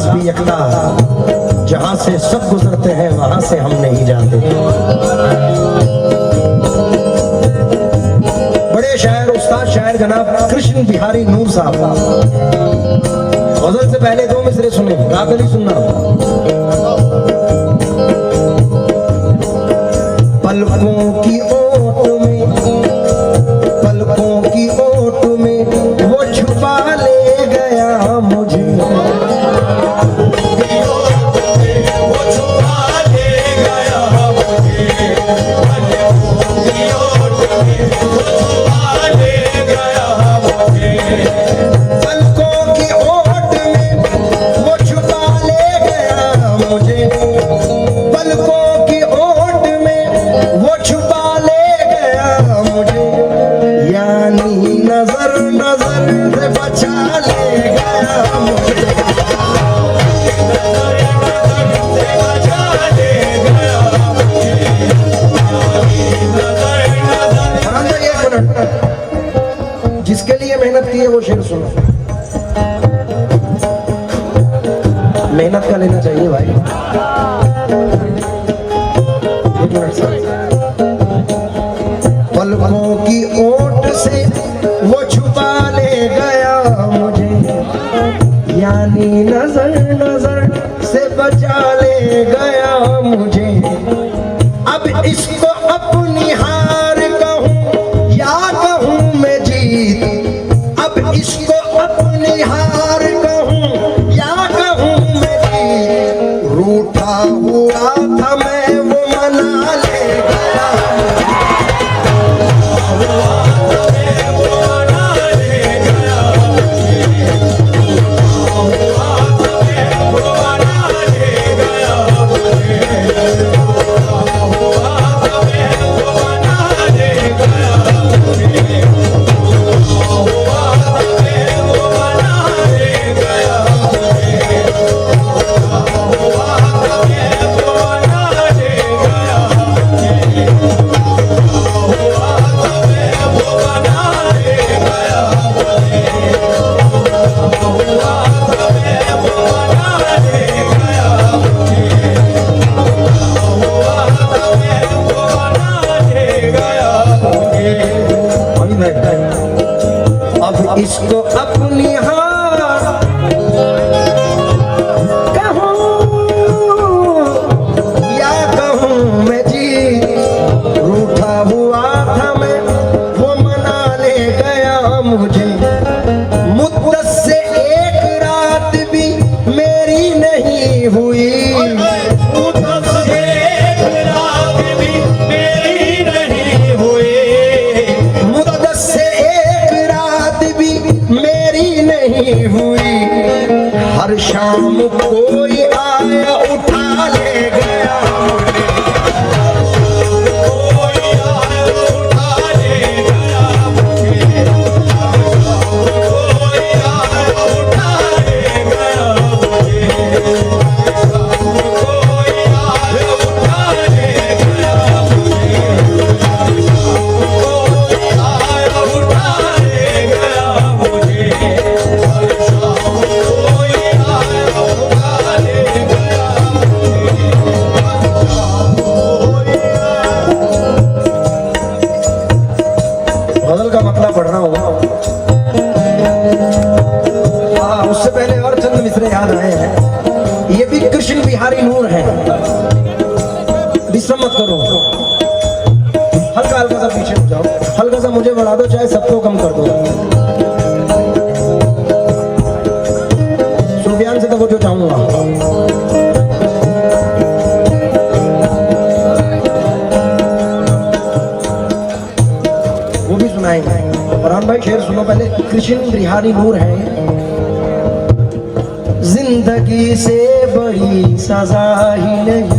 भी यकता, जहां से सब गुजरते हैं वहां से हम नहीं जाते। बड़े शायर, उस्ताद शायर जनाब कृष्ण बिहारी नूर साहब, गजल से पहले दो मिसरे सुने, राग नहीं सुनना। पलकों की ओट में, पलकों की ओट में वो छुपा ले गया मुझे, वो छुपा ले गया मुझे, पलकों की ओट में वो छुपा ले गया मुझे, पलकों की ओट में वो छुपा ले गया मुझे, पलकों की ओट में वो छुपा ले गया मुझे, यानी नजर नजर से बचा ले गया मुझे, नजर से बचा ले गया मुझे, नजर। एक मिनट, जिसके लिए मेहनत की है वो शेर सुनो। मेहनत का लेना चाहिए भाई। एक मिनट सर। पलकों की ओट से वो छुपा ले गया मुझे, यानी नजर नजर से बचा ले गया मुझे, अब इसको अपनी हार कहूं या कहूं मैं जीत, अब इसको अपनी हार कहूं या कहूं मैं जीत, रूठा हुआ था मैं वो मना ले गया, अब इसको अपनी हार कहूं या कहूं मैं जीत, रूठा हुआ था मैं वो मना ले गया मुझे, मुद्दत से एक रात भी मेरी नहीं हुई, मुद्दत से एक रात भी मेरी नहीं हुई, मुद्दत से एक रात भी मेरी नहीं हुई, हर शाम कोई आया उठा ले गया मुझे, कोई आया उठा ले गया मुझे, कोई आया उठा ले गया मुझे, कोई आया उठा ले गया मुझे, कोई आया उठा ले गया मुझे, कोई आया उठा ले गया मुझे। गजल का मतलब पढ़ रहा हूँ। उससे पहले और चंद मिसरे याद आए हैं, ये भी कृष्ण बिहारी नूर हैं, विश्राम मत करो, हल्का हल्का सा पीछे हो जाओ, हल्का सा मुझे बढ़ा दो चाहे सबको कम कर दो, सुफियान से तो वो जो चाहूंगा। वो भी सुनाएंगे। फरहान भाई शेर सुनो पहले, कृष्ण बिहारी नूर है। जिंदगी से बड़ी सजा ही नहीं,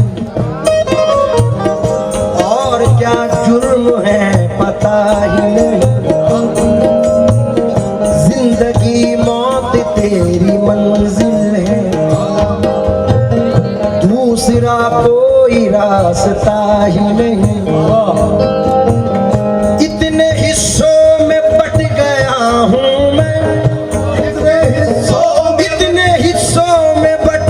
और क्या जुर्म है पता ही नहीं, जिंदगी मौत तेरी मंजिल है, दूसरा कोई रास्ता ही नहीं, इतने हिस्सों में बट गया हूँ मैं, इतने हिस्सों में बट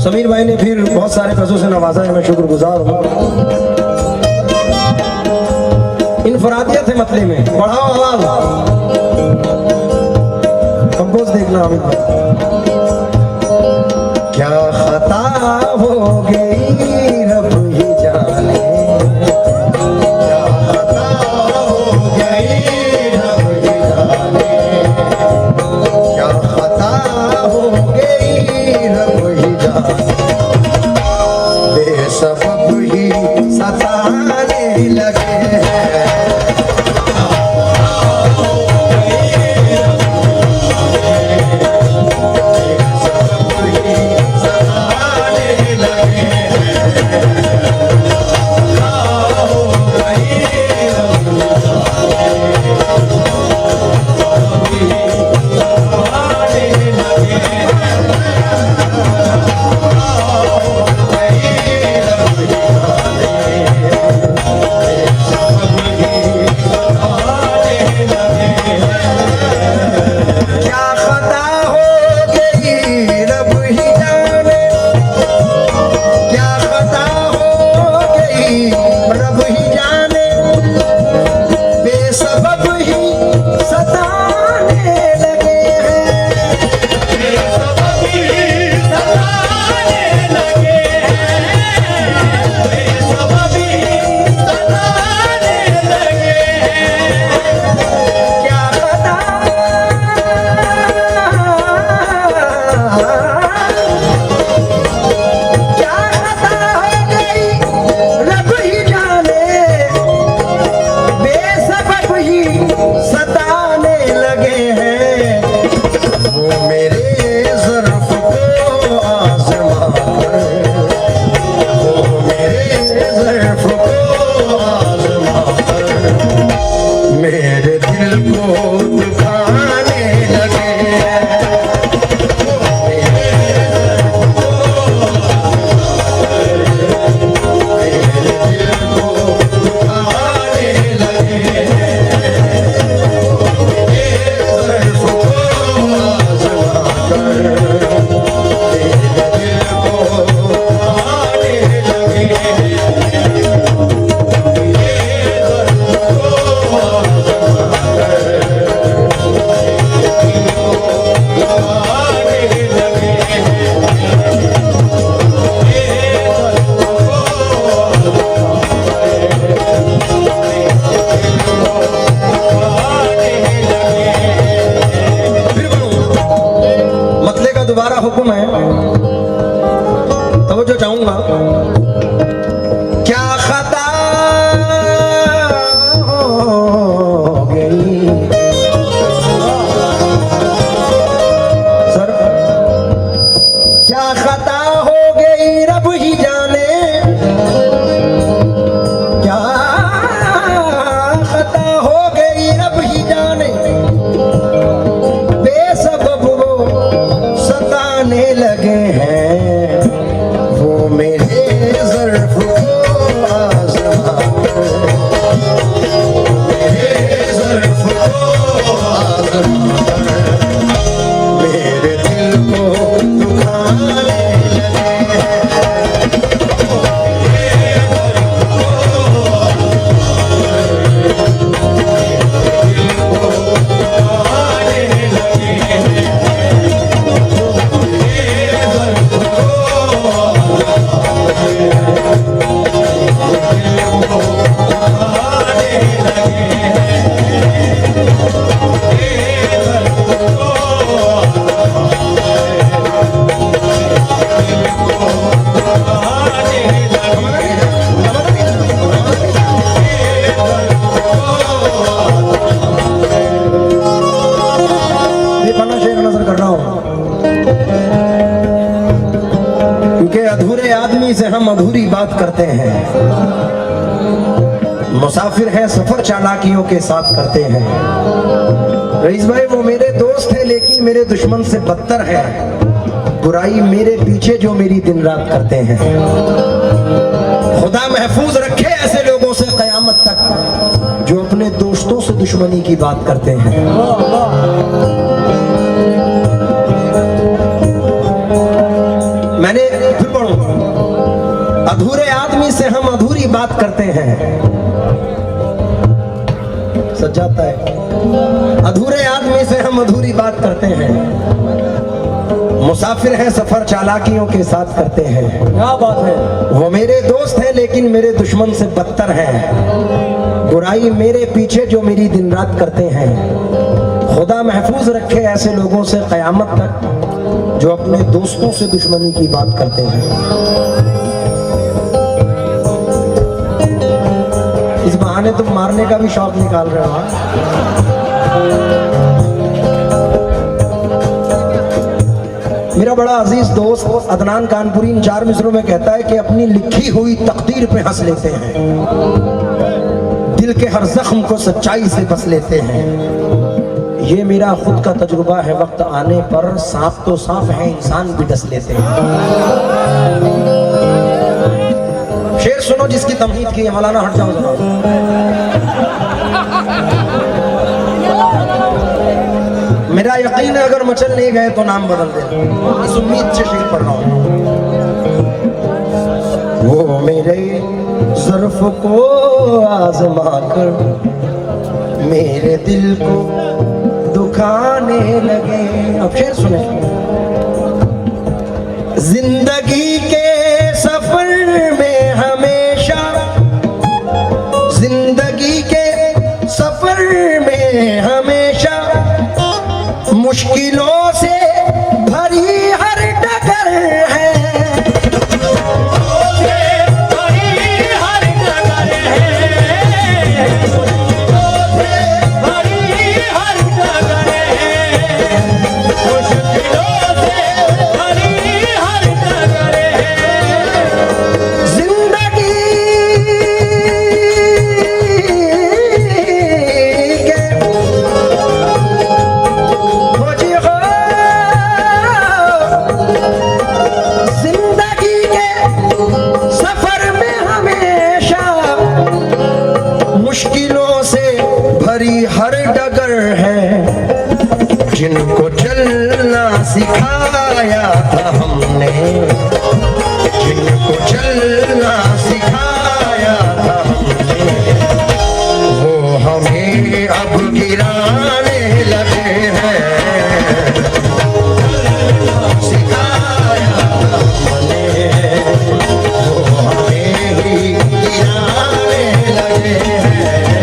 समीर भाई ने फिर बहुत सारे पैसों से नवाजा है, मैं शुक्रगुजार हूँ। इनफरादियत है मतले में, बढ़ाओ आवाज। कंपोज देखना अमित भाई। क्या खता हो गई रब ही जाने, क्या खता हो गई रब ही जाने, क्या खता हो गई रब ही जाने, बेसबब ही सताने लगे हैं। दोबारा हुक्म है, तो जो चाहूंगा। क्या खता हो गई सर, क्या खता हो गई रब ही जाने, क्या खता हो गई रब ही जाने, बेसबब वो सताने लगे हैं, वो मेरे ज़र्फ़ को आज़मा कर, मेरे ज़र्फ़ को आज़मा कर, मेरे दिल को दुखाने लगे हैं। अधूरे आदमी से हम अधूरी बात करते हैं, मुसाफिर है सफर चालाकियों के साथ करते हैं। रईस भाई वो मेरे दोस्त है लेकिन मेरे दुश्मन से बदतर है, बुराई मेरे पीछे जो मेरी दिन रात करते हैं। खुदा महफूज रखे ऐसे लोगों से कयामत तक जो अपने दोस्तों से दुश्मनी की बात करते हैं। मैंने फिर पढ़ूं, अधूरे आदमी से हम अधूरी बात करते हैं। सच जाता है, अधूरे आदमी से हम अधूरी बात करते हैं। मुसाफिर हैं सफर चालाकियों के साथ करते हैं। क्या बात है। वो मेरे दोस्त हैं लेकिन मेरे दुश्मन से बदतर हैं। बुराई मेरे पीछे जो मेरी दिन रात करते हैं। खुदा महफूज रखे ऐसे लोगों से कयामत तक जो अपने दोस्तों से दुश्मनी की बात करते हैं। इस बहाने तुम मारने का भी शौक निकाल रहे हो। मेरा बड़ा अजीज दोस्त अदनान कानपुरी इन 4 मिसरों में कहता है कि अपनी लिखी हुई तकदीर पे हंस लेते हैं, दिल के हर जख्म को सच्चाई से बस लेते हैं। ये मेरा खुद का तजुर्बा है, वक्त आने पर सांप तो सांप है, इंसान भी डस लेते हैं। शेर सुनो जिसकी तमहीद की है। मौलाना हट जाओ जरा। मेरा यकीन है अगर मचल नहीं गए तो नाम बदल दे। इस उम्मीद से शेर पढ़ रहा हूं। वो मेरे ज़र्फ को आज़मा कर मेरे दिल को दुखाने लगे। अब शेर सुने। जिंदगी के सफर में हमेशा, जिंदगी के सफर में हमेशा मुश्किलों से भरी हर डगर है। जिनको चलना सिखाया था हमने, जिनको चलना सिखाया था हमने, वो हमें अब गिराने लगे हैं। सिखाया था हमने, वो हमें ही गिराने लगे हैं।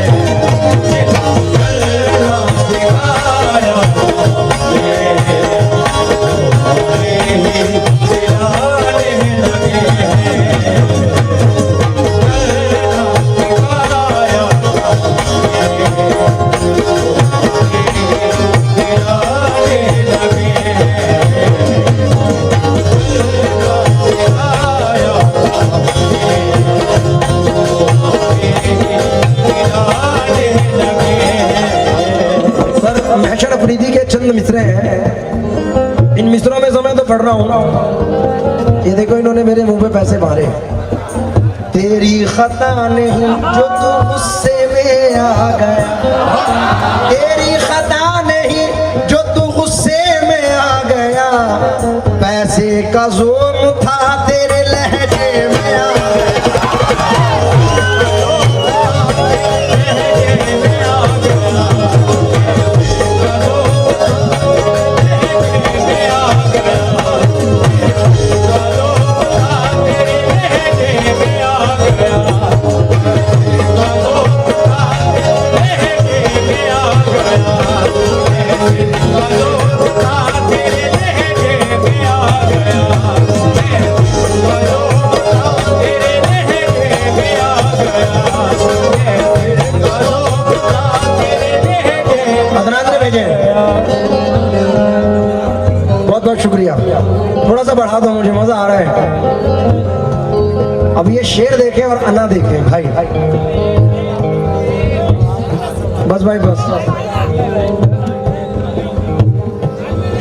चंद मिसरे हैं, इन मिसरों में समय तो पढ़ रहा हूं ना। ये देखो इन्होंने मेरे मुंह पे पैसे मारे। तेरी खता नहीं जो तू गुस्से में आ गया, तेरी खता नहीं जो तू गुस्से में आ गया, पैसे का जोर था तेरे लहजे में आ बहुत बहुत शुक्रिया। थोड़ा सा बढ़ा दो, मुझे मजा आ रहा है। अब ये शेर देखें और अन्ना देखें भाई। बस भाई बस,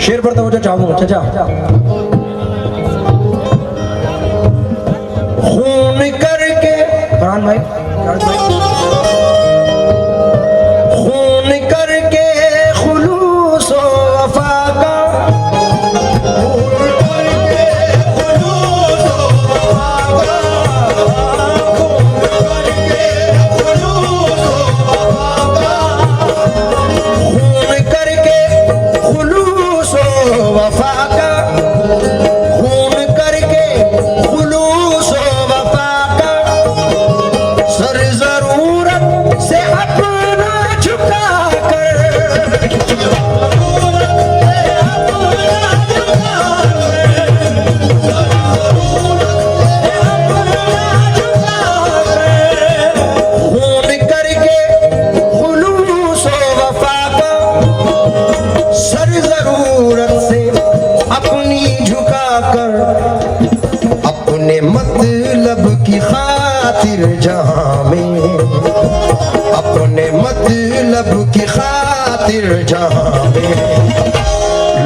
शेर पर तो मुझे चाहूंगा। चाचा खून करके फरहान भाई, खून करके खुलूस व वफा का, खून करके खुलूस अपने मतलब की खातिर जहां में, अपने मतलब की खातिर जहां में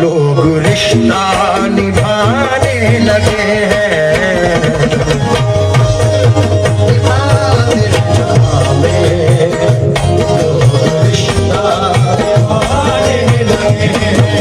लोग रिश्ता निभाने लगे हैं। खातिर जहां में लोग रिश्ता निभाने लगे हैं।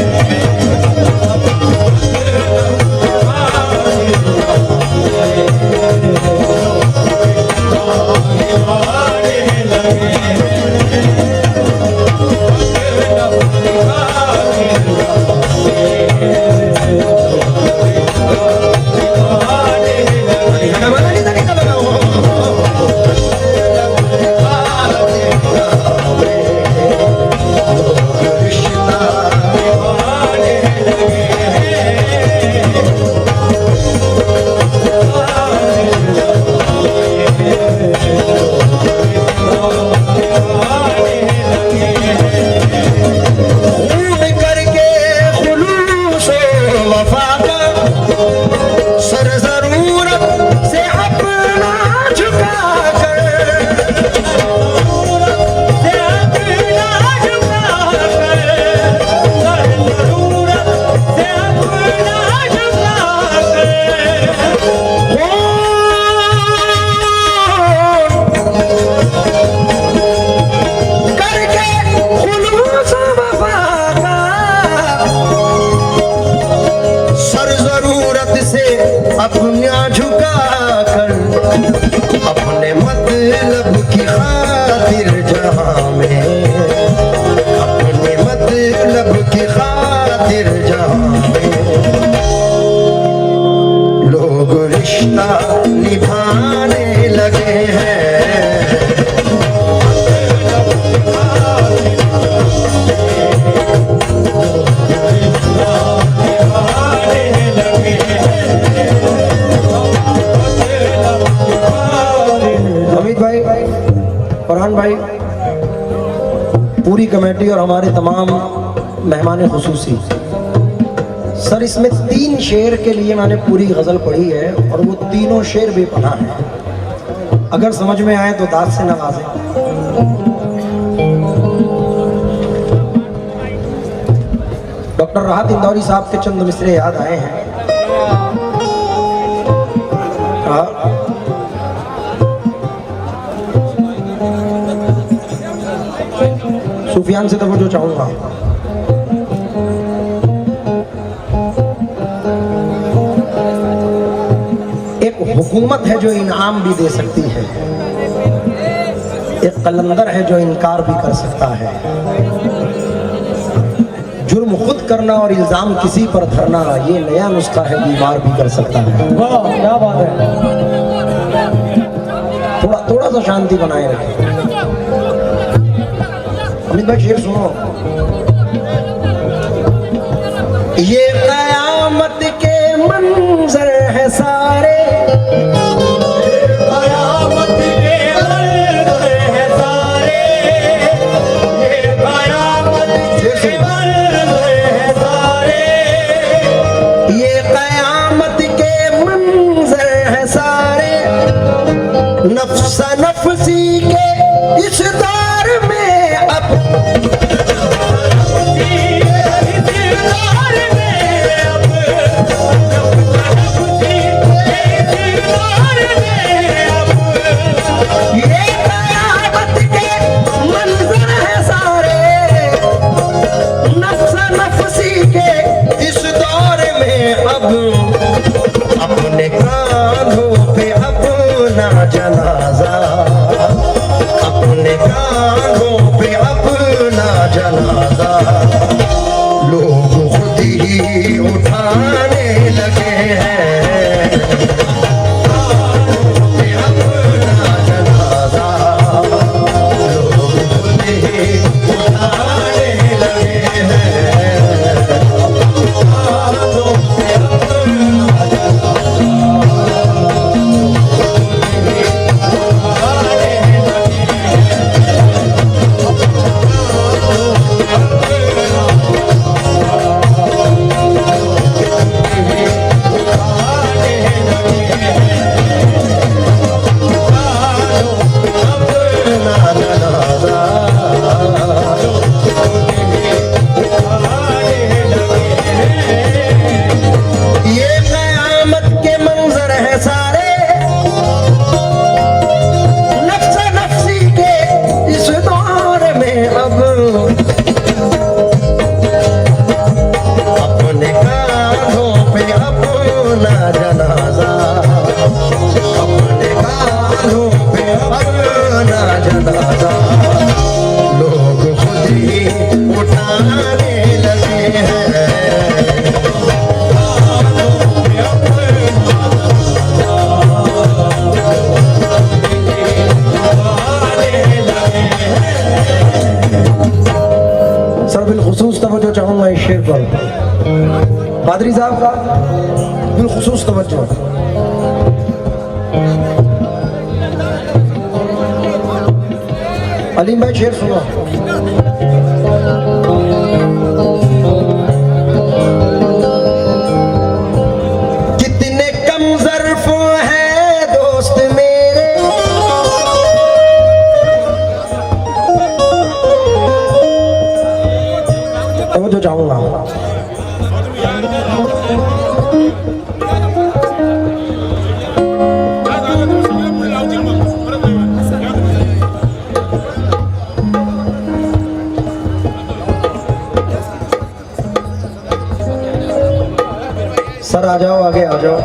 अपना झुका कर अपने मतलब की खातिर जहां में, अपने मतलब की खातिर जहां में लोग रिश्ता निभाने लगे हैं। फरहान भाई, पूरी कमेटी और हमारे तमाम मेहमान खुसूसी, सर इसमें 3 शेर के लिए मैंने पूरी गज़ल पढ़ी है और वो तीनों शेर बेपनाह हैं। अगर समझ में आए तो दाद से नवाजें। डॉक्टर राहत इंदौरी साहब के चंद मिसरे याद आए हैं। सुफियान से तवज्जो चाहूंगा। एक हुकूमत है जो इनाम भी दे सकती है, एक कलंदर है जो इनकार भी कर सकता है। जुर्म खुद करना और इल्जाम किसी पर धरना, ये नया नुस्खा है, बीमार भी कर सकता है। वाह क्या बात है। थोड़ा सा शांति बनाए रखें। अमित भाई शेर सुनो। ये कयामत के मंजर है सारे, कयामत के मंजर है सारे, ये कयामत के मंजर है सारे, ये कयामत के मंजर है सारे। नफ्सा नफ्सी के इस दौर में अब अपने कांधों पे अपना जनाजा, अपने कांधों पे अपना जनाजा लोग खुद ही उठाने लगे हैं। कांधों पे अपना जनाजा लोग खुद ही उठाने लगे हैं। कांधों पे पादरी साहब बिलखुसूस तवज्जो। अलीम भाई शेर सुनो। कितने कम ज़र्फ है दोस्त मेरे, तो जो चाहूंगा सर आ जाओ, आगे आ जाओ,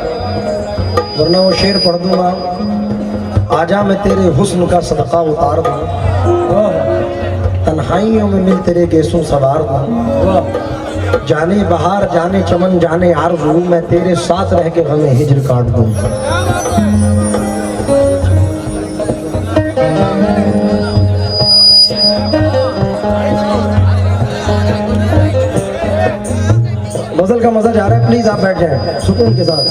वरना वो शेर पढ़ दूंगा। आजा मैं तेरे हुस्न का सदका उतार दूं, तन्हाइयों में मिल तेरे गेसों सवार दूं। जाने बहार जाने चमन जाने आरज़ू, मैं तेरे साथ रह के हमें हिजर काट दूं। गजल का मजा जा रहा है, प्लीज आप बैठ जाएं सुकून के साथ।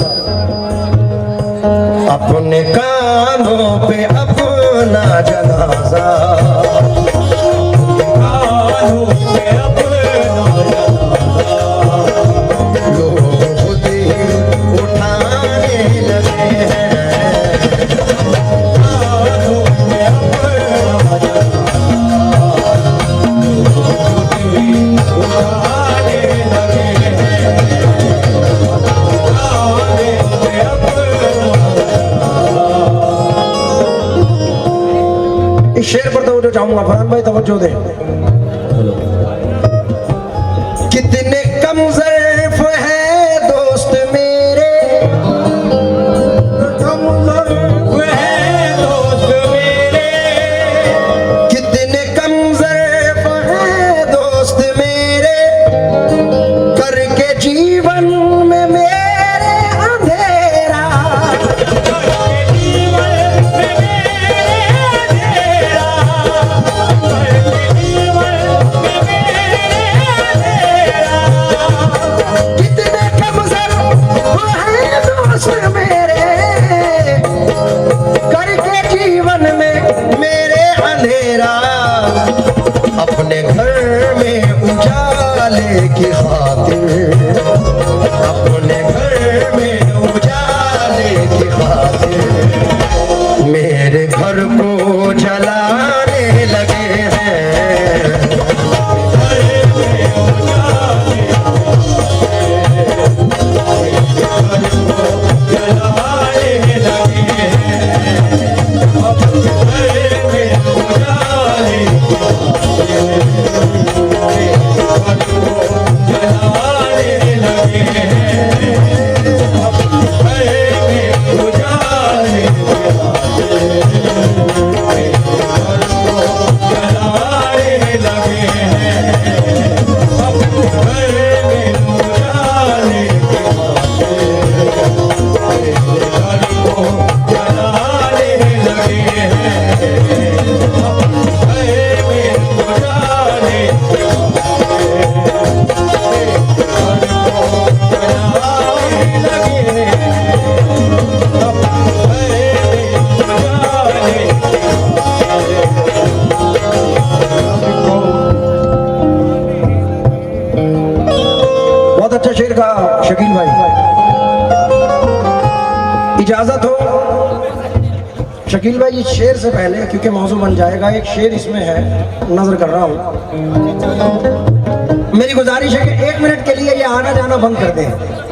अपने कानों पे अपना जनाजा, कानों पे अपना लोग खुद ही उठाने लगे हैं। कानों पे अपना जनाजा लोग खुद ही उठाने लगे। इस शेर पर तवज्जो चाहूंगा, फरहान भाई तवज्जो दे। कितने कम ज़र्फ है दोस्त मेरे, कम ज़र्फ है दोस्त मेरे, कितने कम ज़र्फ है दोस्त मेरे, करके जीवन में मेरे अंधेरा, अपने घर में उजाले की खातिर, अपने घर में उजाले की खातिर मेरे घर को जलाने लगे हैं। अच्छा शेर का शकील भाई, इजाजत हो शकील भाई, इस शेर से पहले क्योंकि मौजू बन जाएगा, एक शेर इसमें है, नजर कर रहा हूँ। मेरी गुजारिश है कि 1 मिनट के लिए ये आना जाना बंद कर दें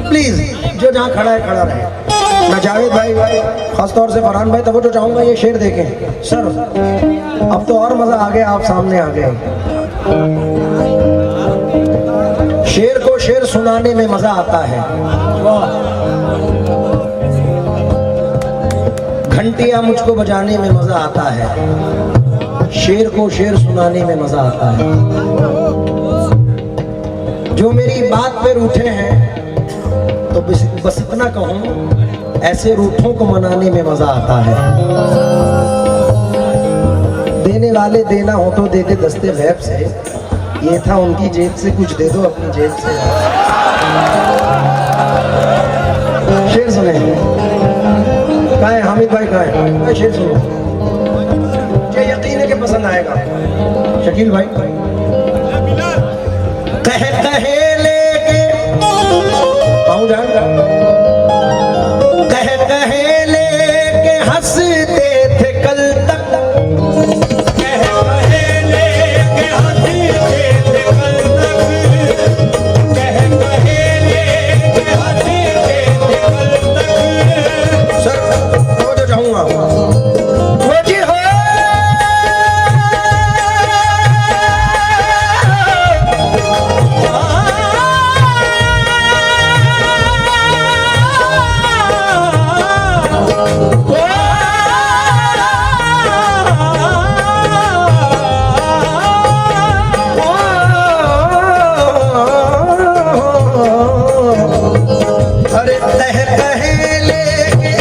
प्लीज, जो जहाँ खड़ा है खड़ा रहे। मैं जावेद भाई खासतौर से फरहान भाई तवज्जो चाहूंगा, ये शेर देखें सर। अब तो और मजा आ गया, आप सामने आ गए। शेर को शेर सुनाने में मजा आता है, घंटियां मुझको बजाने में मजा आता है, शेर को शेर सुनाने में मजा आता है। जो मेरी बात पे रूठे हैं तो बस इतना कहूं, ऐसे रूठों को मनाने में मजा आता है। देने वाले देना हो तो देते दस्ते गैब से, ये था उनकी जेब से, कुछ दे दो अपनी जेब से। शेर सुने। कहाँ है हामिद भाई, कहाँ है? शेर सुनो, मुझे यकीन है कि पसंद आएगा। शकील भाई, कहे लेके पाऊं जान, कहे लेके हंसते थे कल तक, कहे लेके हंसते थे कल तक, कहे लेके हंसते थे कल तक। सर वो जो चाहूंगा वो जी हो अरे कहे लेके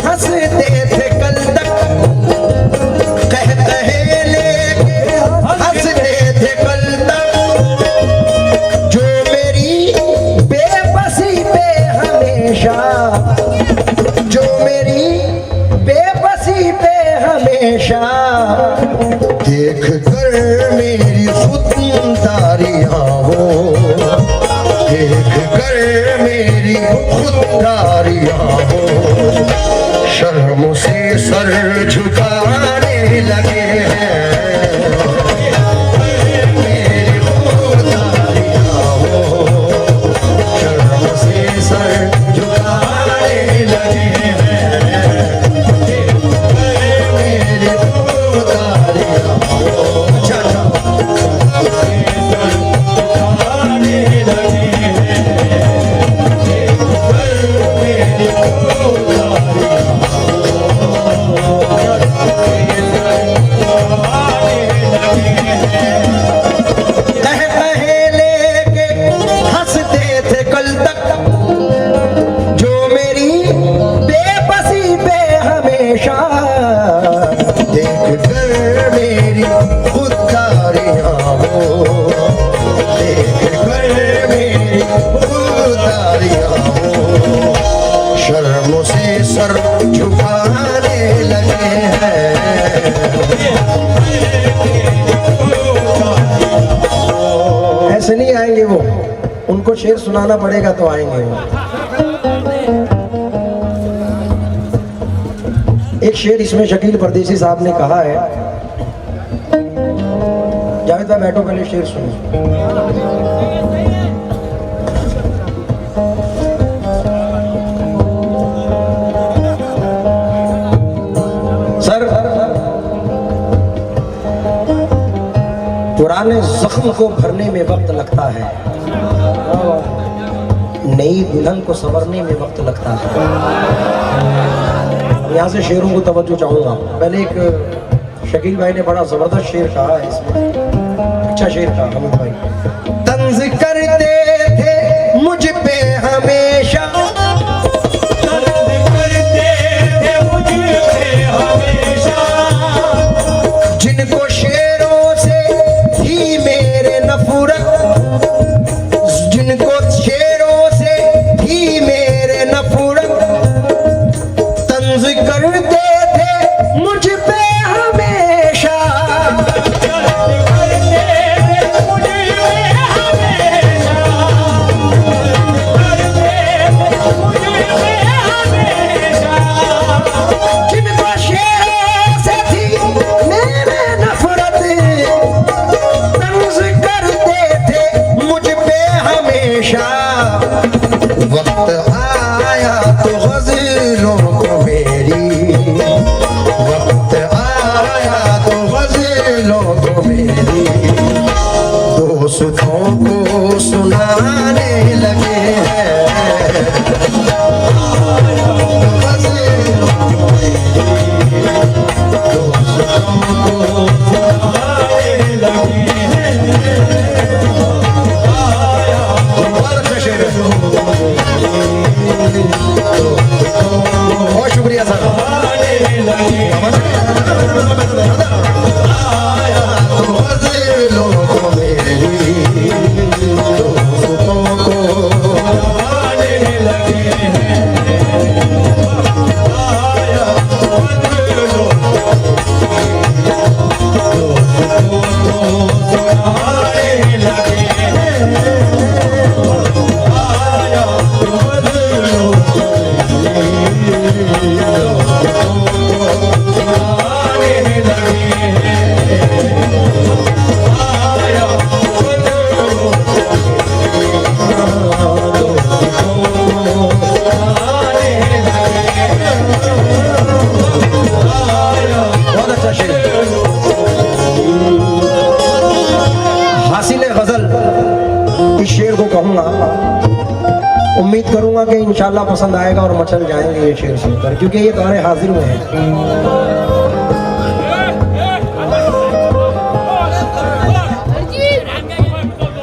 हंसते थे कल तक, कहे लेके हंसते थे कल तक, जो मेरी बेबसी पे हमेशा, जो मेरी बेबसी पे हमेशा देख कर मेरी खुददारियां हो, देख कर मेरी खुददारियां हो, शर्म से सर झुकाने लगे हैं, मेरी खुददारियां हो, शर्म से सर झुकाने लगे हैं, मेरी खुददारियां हो। अच्छा कहे लेके हंसते थे कल तक, जो मेरी बेबसी पे हमेशा देख कर मेरी खुददारियां हो, देख कर मेरी खुददारियां हो, शर्म से सर झुकाने लगे हैं। ऐसे नहीं आएंगे वो, उनको शेर सुनाना पड़ेगा तो आएंगे वो। एक शेर इसमें शकील परदेसी साहब ने कहा है, जावेद भाई बैठो, पहले शेर सुनो। सर पुराने जख्म को भरने में वक्त लगता है, नई दुल्हन को संवरने में वक्त लगता है। यहाँ से शेरों को तवज्जो चाहूंगा। पहले एक शकील भाई ने बड़ा जबरदस्त शेर कहा है इसमें, अच्छा शेर कहा हामिद भाई। तंज करते थे मुझ पे हमेशा, जिनको शेरों से ही मेरे नफरत, जिनको शेरों से ही मेरे नफरत, तंज करते थे मुझ पे हमेशा, जिनको शेरों से थी मेरे नफरत, तंज करते थे मुझ पे हमेशा, वक्त आया तो गज़लों को मेरी बहुत अच्छा शेर। हासिल गजल इस शेर को कहूंगा, उम्मीद करूंगा कि इंशाल्लाह पसंद आएगा और मचल जाएंगे ये शेर सुनकर, क्योंकि ये तुम्हारे हाजिर में है।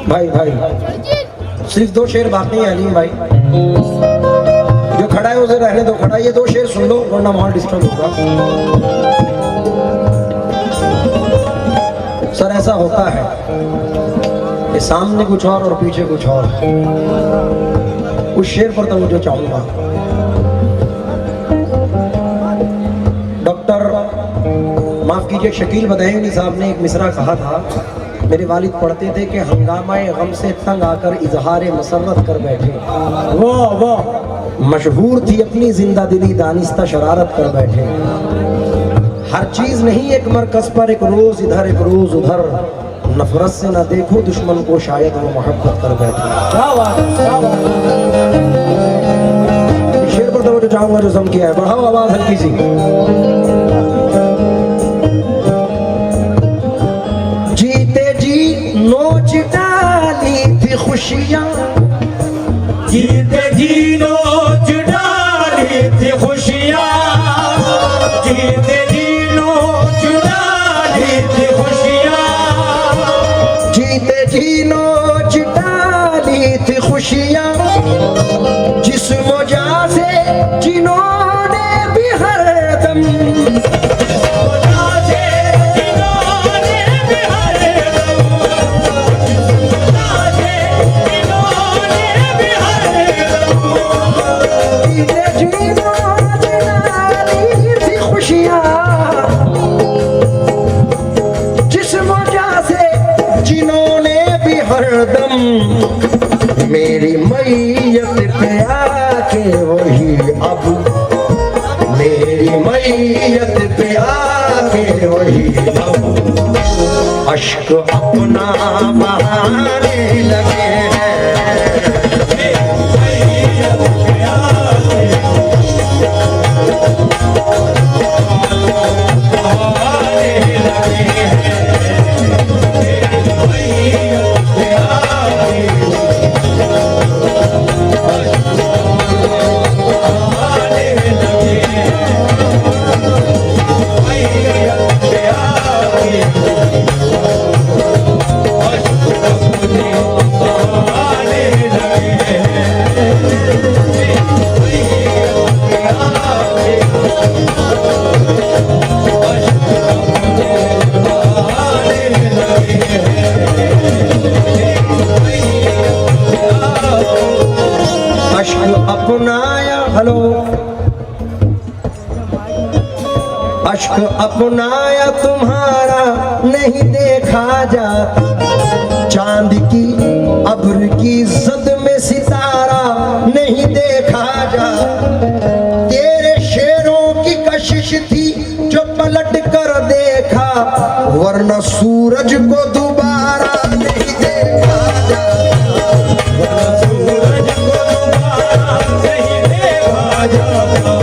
भाई भाई सिर्फ 2 शेर बाकी हैं अलीम भाई, जो खड़ा है उसे रहने दो खड़ा, ये 2 शेर सुन लो वरना माहौल डिस्टर्ब होगा। सर ऐसा होता है कि सामने कुछ और पीछे कुछ और। उस शेर पर तवज्जो चाहूंगा। डॉक्टर माफ कीजिए शकील बदायूनी साहब ने एक मिसरा कहा था, मेरे वालिद पढ़ते थे कि हंगामाए गम से तंग आकर इजहार मसरत कर बैठे। वाह वाह। मशहूर थी अपनी जिंदा दिली दानिस्ता शरारत कर बैठे। हर चीज नहीं एक मरकज पर, एक रोज इधर एक रोज उधर। नफरत से न देखो दुश्मन को, शायद वो मोहब्बत कर बैठे। शेर पर तो चाहूंगा जो सम किया है, बढ़ाओ आवाज हल्की सी। जीते जी नोच डाली थी खुशियां, जीते जी नोच डाली थी खुशियाँ, जीते जी नोच डाली थी खुशियाँ, जीते जी नोच डाली थी खुशियां, जिस वजह से जिन्होंने भी हरदम मेरी मैयत पे आके वही अब, मेरी मैयत पे आके वही अब, अश्क अपना बहाने लगे हैं। अश्क अपनाया तुम्हारा नहीं देखा जाता, चांद की अब्र की जद में सितारा नहीं देखा जाता। तेरे शेरों की कशिश थी जो पलट कर देखा, वरना सूरज को दोबारा नहीं देखा जाता, वरना सूरज को दोबारा नहीं देखा जाता।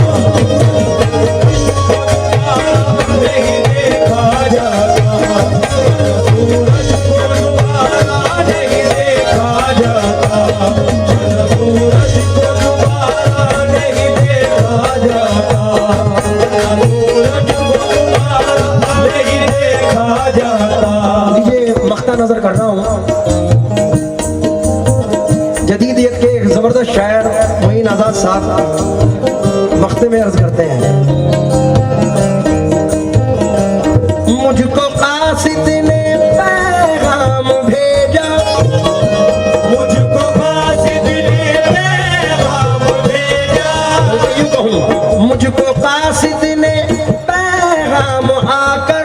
नजर कर रहा हूं जदीदियत के एक जबरदस्त शायर मोइन आजाद साहब मख्ते में अर्ज करते हैं, मुझको कासिद ने पैगाम भेजा, मुझको कासिद ने पैगाम भेजा, यूं कहूं मुझको कासिद ने पैगाम आकर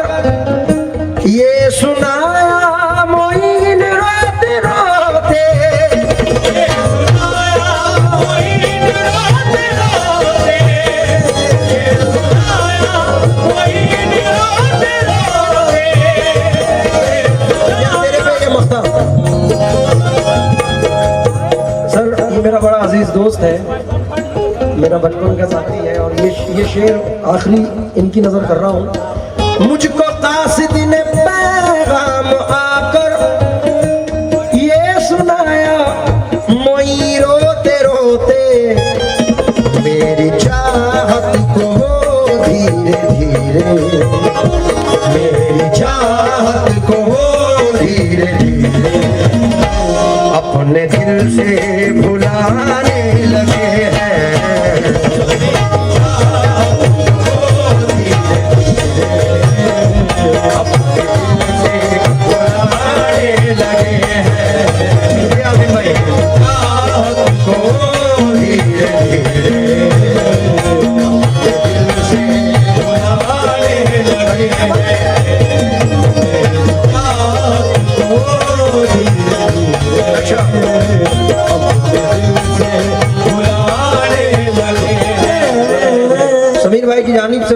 ये सुनाया मोइन रोते रोते, ये सुनाया मोइन रोते रोते, ये है, मेरा बचपन का साथी है और ये शेर आखिरी इनकी नजर कर रहा हूँ। मुझको कासिद ने पैगाम आकर ये सुनाया, मोई रोते रोते मेरी चाहत को वो धीरे धीरे, मेरी चाहत को वो धीरे धीरे अपने दिल से भुलाने लगे हैं। अपने दिल से भुलाने लगे हैं। भाई चाहत को धीरे धीरे अपने दिल से भुलाने लगे हैं। चाहत को धीरे धीरे, अच्छा समीर भाई की जानिब से